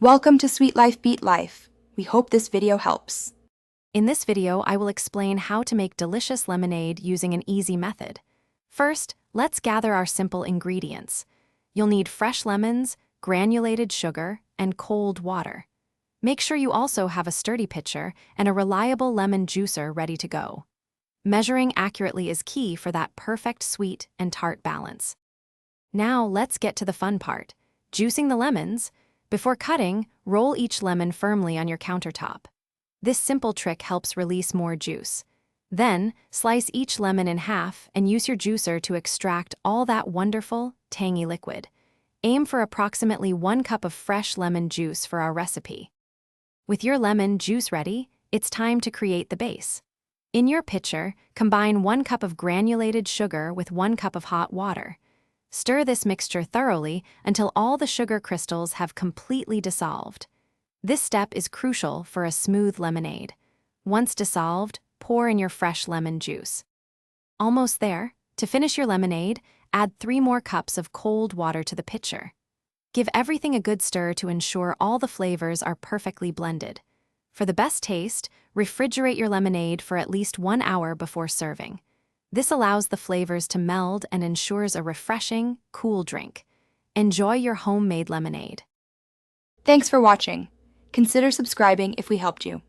Welcome to Sweet Life Beat Life. We hope this video helps. In this video, I will explain how to make delicious lemonade using an easy method. First, let's gather our simple ingredients. You'll need fresh lemons, granulated sugar, and cold water. Make sure you also have a sturdy pitcher and a reliable lemon juicer ready to go. Measuring accurately is key for that perfect sweet and tart balance. Now let's get to the fun part, juicing the lemons. Before cutting, roll each lemon firmly on your countertop. This simple trick helps release more juice. Then, slice each lemon in half and use your juicer to extract all that wonderful, tangy liquid. Aim for approximately 1 cup of fresh lemon juice for our recipe. With your lemon juice ready, it's time to create the base. In your pitcher, combine 1 cup of granulated sugar with 1 cup of hot water. Stir this mixture thoroughly until all the sugar crystals have completely dissolved. This step is crucial for a smooth lemonade. Once dissolved, pour in your fresh lemon juice. Almost there. To finish your lemonade, add 3 more cups of cold water to the pitcher. Give everything a good stir to ensure all the flavors are perfectly blended. For the best taste, refrigerate your lemonade for at least 1 hour before serving. This allows the flavors to meld and ensures a refreshing, cool drink. Enjoy your homemade lemonade. Thanks for watching. Consider subscribing if we helped you.